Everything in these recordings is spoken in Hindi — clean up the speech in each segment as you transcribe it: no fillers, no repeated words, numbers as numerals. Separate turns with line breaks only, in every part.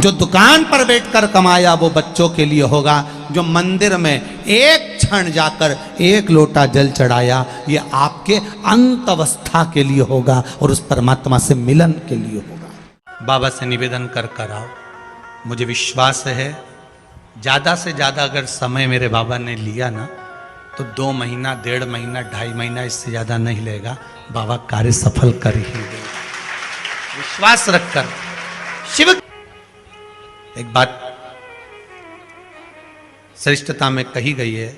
जो दुकान पर बैठकर कमाया वो बच्चों के लिए होगा, जो मंदिर में एक क्षण जाकर एक लोटा जल चढ़ाया ये आपके अंत अवस्था के लिए होगा और उस परमात्मा से मिलन के लिए होगा। बाबा से निवेदन कर कर आओ। मुझे विश्वास है ज़्यादा से ज़्यादा अगर समय मेरे बाबा ने लिया ना तो 2 महीना, 1.5 महीना, 2.5 महीना, इससे ज़्यादा नहीं लेगा। बाबा कार्य सफल कर ही देगा। विश्वास रखकर शिव। एक बात श्रेष्ठता में कही गई है,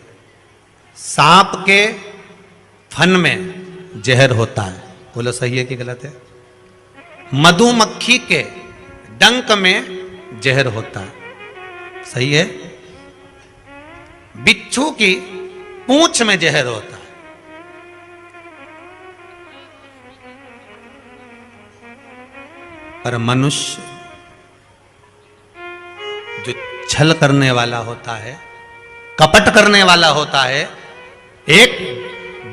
सांप के फन में जहर होता है। बोलो सही है कि गलत है? मधुमक्खी के डंक में जहर होता है। सही है? बिच्छू की पूंछ में जहर होता है। पर मनुष्य जो छल करने वाला होता है, कपट करने वाला होता है, एक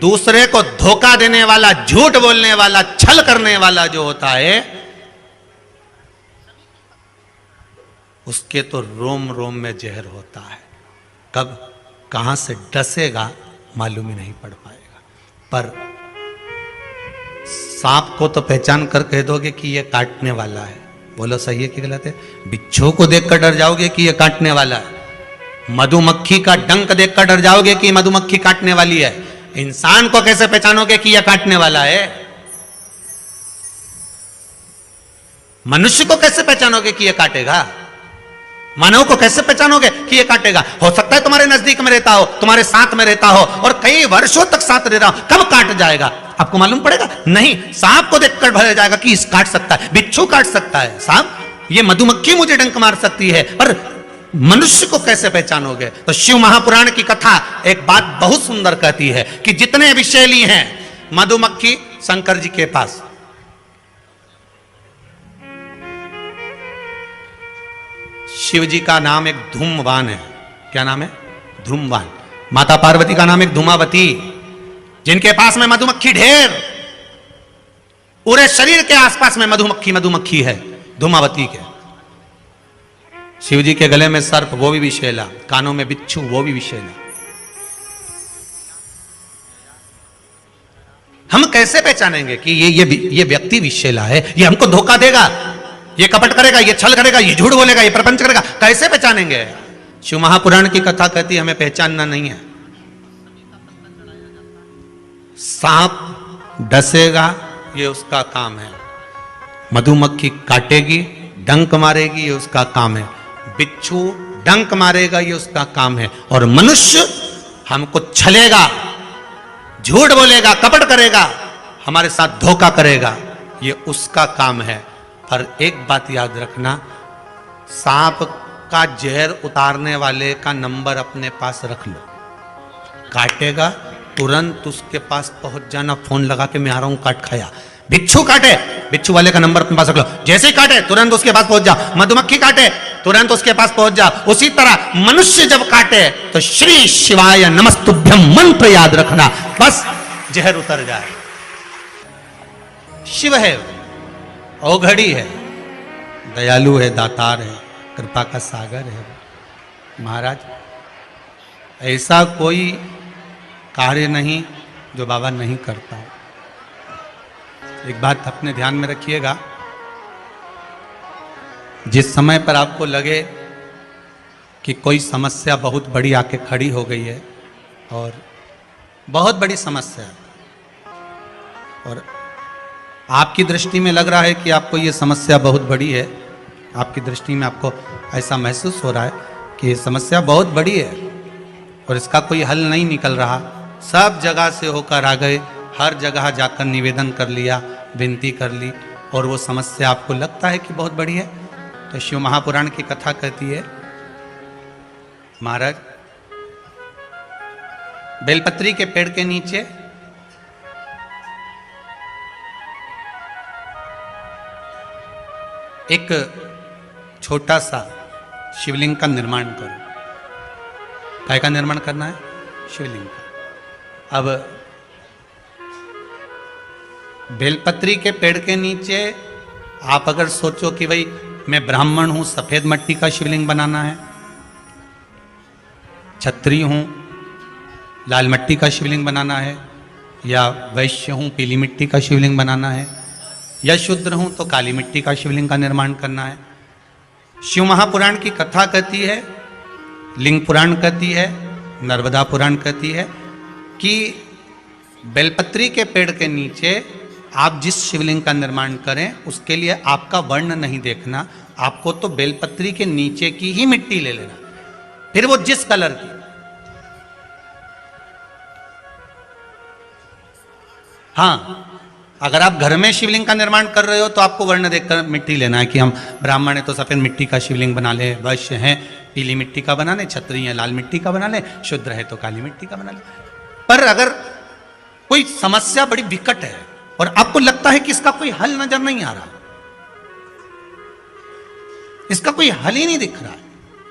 दूसरे को धोखा देने वाला, झूठ बोलने वाला, छल करने वाला जो होता है, उसके तो रोम रोम में जहर होता है। कब कहां से डसेगा मालूम ही नहीं पड़ पाएगा। पर सांप को तो पहचान कर कह दोगे कि ये काटने वाला है। बोलो सही है कि गलत है? बिच्छू को देखकर डर जाओगे कि ये काटने वाला है। मधुमक्खी का डंक देखकर डर जाओगे कि मधुमक्खी काटने वाली है। इंसान को कैसे पहचानोगे कि यह काटने वाला है? मनुष्य को कैसे पहचानोगे कि यह काटेगा? मानव को कैसे पहचानोगे कि ये काटेगा? हो सकता है तुम्हारे नजदीक में रहता हो, तुम्हारे साथ में रहता हो और कई वर्षों तक साथ रह रहा हो, कब काट जाएगा आपको मालूम पड़ेगा? नहीं। सांप को देखकर भर जाएगा कि इस काट सकता है, बिच्छू काट सकता है, सांप, ये मधुमक्खी मुझे डंक मार सकती है, पर मनुष्य को कैसे पहचानोगे? तो शिव महापुराण की कथा एक बात बहुत सुंदर कहती है कि जितने विषैली हैं, मधुमक्खी शंकर जी के पास, शिव जी का नाम एक धूमवान है। क्या नाम है? धूमवान। माता पार्वती का नाम एक धूमावती, जिनके पास में मधुमक्खी ढेर, पूरे शरीर के आसपास में मधुमक्खी है धूमावती के। शिव जी के गले में सर्प, वो भी विषैला, कानों में बिच्छू, वो भी विषैला। हम कैसे पहचानेंगे कि ये व्यक्ति विषैला है, ये हमको धोखा देगा, ये कपट करेगा, ये छल करेगा, ये झूठ बोलेगा, ये प्रपंच करेगा? कैसे पहचानेंगे? शिव महापुराण की कथा कहती है हमें पहचानना नहीं है। सांप डसेगा, ये उसका काम है। मधुमक्खी काटेगी, डंक मारेगी, ये उसका काम है। बिच्छू डंक मारेगा, ये उसका काम है। और मनुष्य हमको छलेगा, झूठ बोलेगा, कपट करेगा, हमारे साथ धोखा करेगा, ये उसका काम है। पर एक बात याद रखना, सांप का जहर उतारने वाले का नंबर अपने पास रख लो। काटेगा तुरंत उसके पास पहुंच जाना, फोन लगा के मैं आ रहा हूं, काट खाया। बिच्छू काटे, बिच्छू वाले का नंबर अपने पास रख लो, जैसे ही काटे तुरंत उसके पास पहुंच जाओ। मधुमक्खी काटे तुरंत उसके पास पहुंच जाओ। उसी तरह मनुष्य जब काटे तो श्री शिवाय नमस्तुभ्यम मंत्र याद रखना, बस जहर उतर जाए। शिव है, औघड़ी है, दयालु है, दातार है, कृपा का सागर है। महाराज, ऐसा कोई कार्य नहीं जो बाबा नहीं करता। एक बात अपने ध्यान में रखिएगा, जिस समय पर आपको लगे कि कोई समस्या बहुत बड़ी आके खड़ी हो गई है, और बहुत बड़ी समस्या, और आपकी दृष्टि में लग रहा है कि आपको ये समस्या बहुत बड़ी है, आपकी दृष्टि में आपको ऐसा महसूस हो रहा है कि ये समस्या बहुत बड़ी है और इसका कोई हल नहीं निकल रहा, सब जगह से होकर आ गए, हर जगह जाकर निवेदन कर लिया, विनती कर ली, और वो समस्या आपको लगता है कि बहुत बड़ी है, तो शिव महापुराण की कथा कहती है, महाराज बेलपत्री के पेड़ के नीचे एक छोटा सा शिवलिंग का निर्माण करो। काय का निर्माण करना है? शिवलिंग का। अब बेलपत्री के पेड़ के नीचे आप अगर सोचो कि भाई मैं ब्राह्मण हूं, सफेद मिट्टी का शिवलिंग बनाना है, क्षत्रिय हूं, लाल मिट्टी का शिवलिंग बनाना है, या वैश्य हूं, पीली मिट्टी का शिवलिंग बनाना है, या शूद्र हूं तो काली मिट्टी का शिवलिंग का निर्माण करना है। शिव महापुराण की कथा कहती है, लिंग पुराण कहती है, नर्मदा पुराण कहती है कि बेलपत्री के पेड़ के नीचे आप जिस शिवलिंग का निर्माण करें उसके लिए आपका वर्ण नहीं देखना, आपको तो बेलपत्री के नीचे की ही मिट्टी ले लेना, फिर वो जिस कलर की। हाँ, अगर आप घर में शिवलिंग का निर्माण कर रहे हो तो आपको वर्ण देखकर मिट्टी लेना है कि हम ब्राह्मण है तो सफेद मिट्टी का शिवलिंग बना ले, वैश्य हैं पीली मिट्टी का बना ले, क्षत्रिय है लाल मिट्टी का बना ले, शूद्र है तो काली मिट्टी का बना ले। पर अगर कोई समस्या बड़ी विकट है और आपको लगता है कि इसका कोई हल नजर नहीं आ रहा, इसका कोई हल ही नहीं दिख रहा है,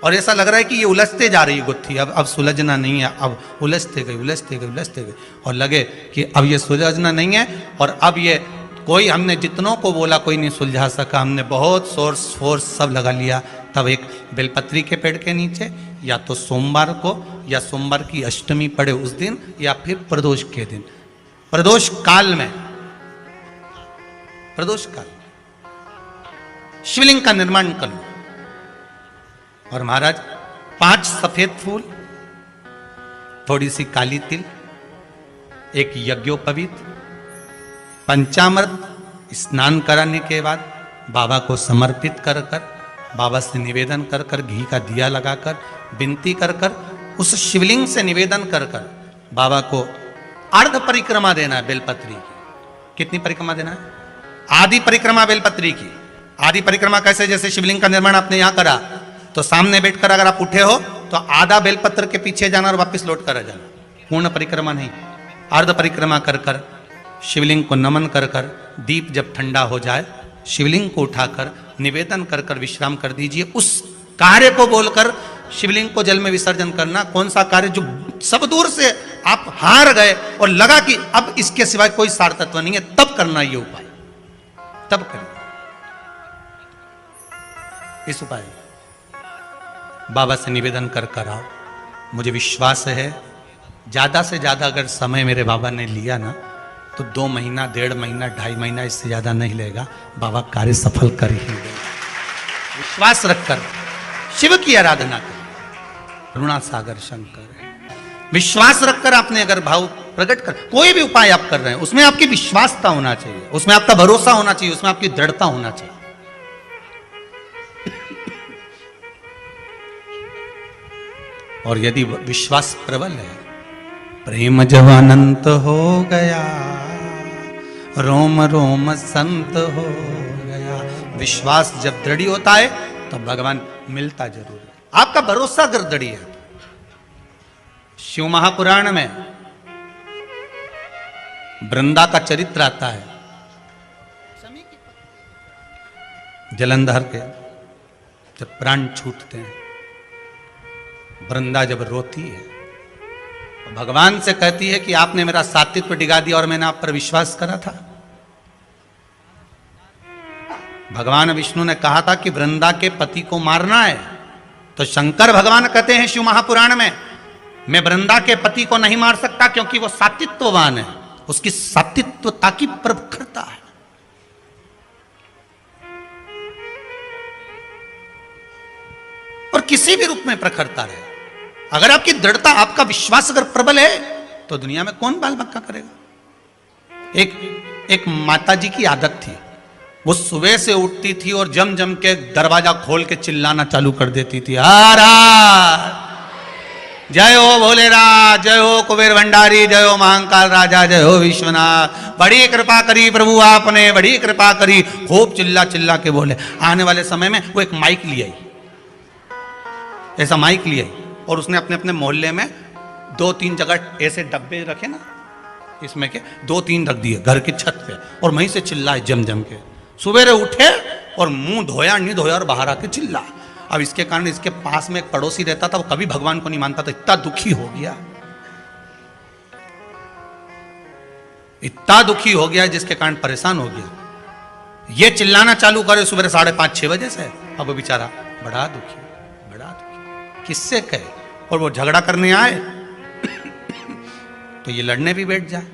और ऐसा लग रहा है कि ये उलझते जा रही है गुत्थी, अब सुलझना नहीं है, अब उलझते गई, और लगे कि अब ये सुलझना नहीं है, और अब ये कोई, हमने जितनों को बोला कोई नहीं सुलझा सका, हमने बहुत सोर्स फोर्स सब लगा लिया, तब एक बेलपत्री के पेड़ के नीचे या तो सोमवार को या सोमवार की अष्टमी पड़े उस दिन या फिर प्रदोष के दिन, प्रदोष काल में, प्रदोष काल शिवलिंग का निर्माण कर लो। और महाराज 5 सफेद फूल, थोड़ी सी काली तिल, एक यज्ञोपवीत, पंचामृत स्नान कराने के बाद बाबा को समर्पित कर कर, बाबा से निवेदन कर कर, घी का दिया लगाकर विनती कर कर, उस शिवलिंग से निवेदन कर कर बाबा को अर्ध परिक्रमा देना है बेलपत्री की। कितनी परिक्रमा देना है? आधी परिक्रमा बेलपत्री की। आधी परिक्रमा कैसे? जैसे शिवलिंग का निर्माण आपने यहां करा तो सामने बैठकर अगर आप उठे हो तो आधा बेलपत्र के पीछे जाना और वापस लौट कर आ जाना, पूर्ण परिक्रमा नहीं, अर्ध परिक्रमा कर कर शिवलिंग को नमन कर कर, दीप जब ठंडा हो जाए शिवलिंग को उठाकर निवेदन कर कर विश्राम कर दीजिए। उस कार्य को बोलकर शिवलिंग को जल में विसर्जन करना। कौन सा कार्य? जो सब दूर से आप हार गए और लगा कि अब इसके सिवाय कोई सार तत्व नहीं है, तब करना ये उपाय, तब करिए इस उपाय। बाबा से निवेदन कर कर आओ। मुझे विश्वास है ज्यादा से ज्यादा अगर समय मेरे बाबा ने लिया ना तो 2 महीना, 1.5 महीना, 2.5 महीना, इससे ज्यादा नहीं लेगा। बाबा कार्य सफल कर ही देगा। विश्वास रखकर शिव की आराधना कर, करुणा सागर शंकर, विश्वास रखकर आपने अगर भाव प्रकट कर, कोई भी उपाय आप कर रहे हैं उसमें आपकी विश्वासता होना चाहिए, उसमें आपका भरोसा होना चाहिए, उसमें आपकी दृढ़ता होना चाहिए। और यदि विश्वास प्रबल है, प्रेम जब अनंत हो गया, रोम रोम संत हो गया। विश्वास जब दृढ़ होता है तो भगवान मिलता जरूर है। आपका भरोसा अगर दृढ़ है। शिव महापुराण में वृंदा का चरित्र आता है। जलंधर के जब प्राण छूटते हैं, वृंदा जब रोती है तो भगवान से कहती है कि आपने मेरा सात्वित्व डिगा दिया और मैंने आप पर विश्वास करा था। भगवान विष्णु ने कहा था कि वृंदा के पति को मारना है, तो शंकर भगवान कहते हैं शिव महापुराण में, मैं वृंदा के पति को नहीं मार सकता क्योंकि वो सात्वित्ववान है, उसकी सात्वित्वता की प्रखरता है। और किसी भी रूप में प्रखरता रहे। अगर आपकी दृढ़ता, आपका विश्वास अगर प्रबल है तो दुनिया में कौन बाल बक्का करेगा। एक माता जी की आदत थी, वो सुबह से उठती थी और जम जम के दरवाजा खोल के चिल्लाना चालू कर देती थी, जय हो भोलेनाथ, जय हो कुबेर भंडारी, जय हो महाकाल राजा, जय हो विश्वनाथ, बड़ी कृपा करी प्रभु आपने, बड़ी कृपा करी। खूब चिल्ला चिल्ला के बोले। आने वाले समय में वो एक माइक ले आई, ऐसा माइक ले आई, और उसने अपने अपने मोहल्ले में 2-3 जगह ऐसे डब्बे रखे ना, इसमें के 2-3 रख दिए घर की छत पे, और वहीं से चिल्लाए जम जम के। सुबेरे उठे और मुंह धोया नहीं धोया और बाहर आके चिल्ला। अब इसके कारण इसके पास में एक पड़ोसी रहता था, वो कभी भगवान को नहीं मानता था, इतना दुखी हो गया, इतना दुखी हो गया जिसके कारण परेशान हो गया। ये चिल्लाना चालू करे सुबह 5:30-6 बजे से, अब वो बेचारा बड़ा दुखी, बड़ा दुखी, किससे कहे? और वो झगड़ा करने आए तो ये लड़ने भी बैठ जाए।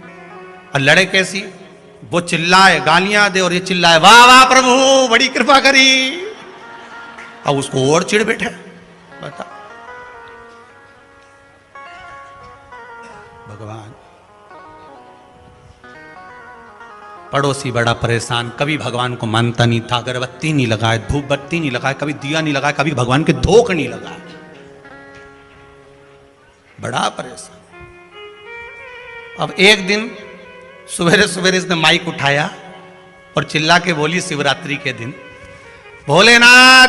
और लड़े कैसी? वो चिल्लाए, गालियां दे, और ये चिल्लाए वाह वाह प्रभु बड़ी कृपा करी। अब उसको और चिढ़ बैठे। बता भगवान, पड़ोसी बड़ा परेशान, कभी भगवान को मानता नहीं था, अगरबत्ती नहीं लगाए, धूप बत्ती नहीं लगाए, कभी दिया नहीं लगाए, कभी भगवान के धोख नहीं लगाए, बड़ा परेशान। अब एक दिन सवेरे सवेरे इसने माइक उठाया और चिल्ला के बोली शिवरात्रि के दिन, भोलेनाथ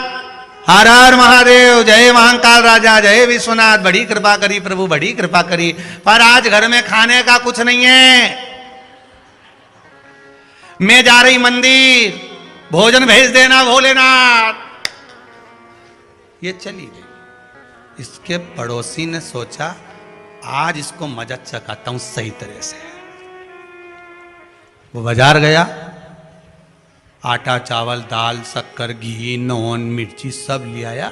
हर हर महादेव, जय महाकाल राजा, जय विश्वनाथ, बड़ी कृपा करी प्रभु, बड़ी कृपा करी, पर आज घर में खाने का कुछ नहीं है, मैं जा रही मंदिर, भोजन भेज देना भोलेनाथ। ये चली गई। इसके पड़ोसी ने सोचा आज इसको मजा चखाता हूं सही तरह से। वो बाजार गया, आटा चावल दाल शक्कर घी नॉन मिर्ची सब ले आया,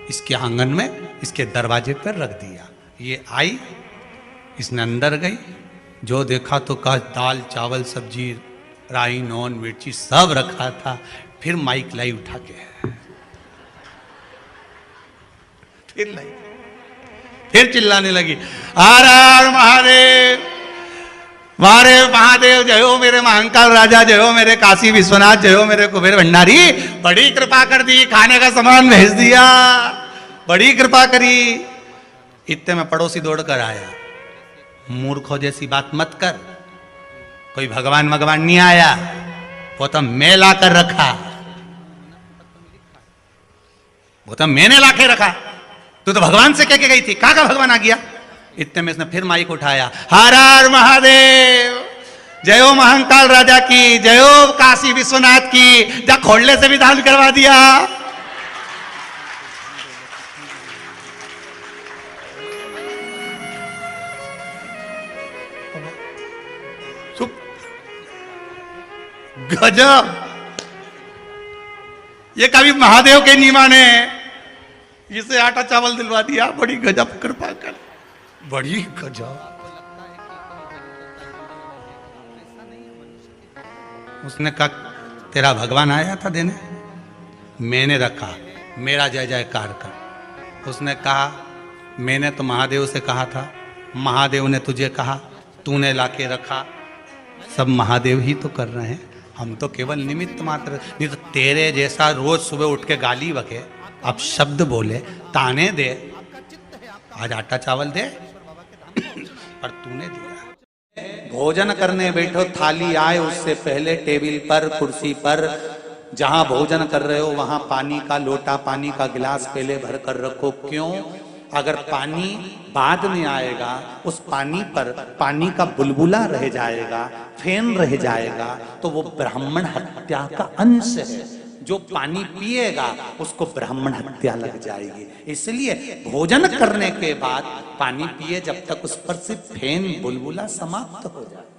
इसके आंगन में इसके दरवाजे पर रख दिया। ये आई, इसने अंदर गई, जो देखा तो कहा दाल चावल सब्जी राई नॉन मिर्ची सब रखा था। फिर माइक लाई उठा के, फिर लाई, फिर चिल्लाने लगी हर हर महादेव, मारे महादेव जय हो मेरे महाकाल राजा, जय हो मेरे काशी विश्वनाथ, जय हो मेरे कुबेर भंडारी, बड़ी कृपा कर दी, खाने का सामान भेज दिया, बड़ी कृपा करी। इतने में पड़ोसी दौड़ कर आया, मूर्खों जैसी बात मत कर, कोई भगवान भगवान नहीं आया, वो तो मैं ला कर रखा, वो तो मैंने ला के रखा, तू तो भगवान से कह के गई थी, कहां का भगवान आ गया? इतने में इसने फिर माइक उठाया, हर हर महादेव, जय हो महाकाल राजा की, जय हो काशी विश्वनाथ की, जा खोलने से भी दान करवा दिया। गजब, ये कभी महादेव के नहीं माने, इसे आटा चावल दिलवा दिया, बड़ी गजब कृपा कर, बड़ी गजब। उसने कहा तेरा भगवान आया था देने, मैंने रखा, मेरा जय जयकार कर। उसने कहा मैंने तो महादेव से कहा था, महादेव ने तुझे कहा, तूने लाके रखा, सब महादेव ही तो कर रहे हैं, हम तो केवल निमित्त मात्र। नहीं तो तेरे जैसा रोज सुबह उठ के गाली बके, अब शब्द बोले, ताने दे, आज आटा चावल दे, पर तूने दिया। भोजन करने बैठो, थाली आए उससे पहले टेबल पर कुर्सी पर जहां भोजन कर रहे हो वहां पानी का लोटा, पानी का गिलास पहले भर कर रखो। क्यों? अगर पानी बाद में आएगा, उस पानी पर पानी का बुलबुला रह जाएगा, फेन रह जाएगा, तो वो ब्राह्मण हत्या का अंश है। जो पानी पिएगा उसको ब्राह्मण हत्या लग जाएगी। इसलिए भोजन करने के बाद पानी पिए जब तक उस पर से फेन बुलबुला समाप्त हो जाए।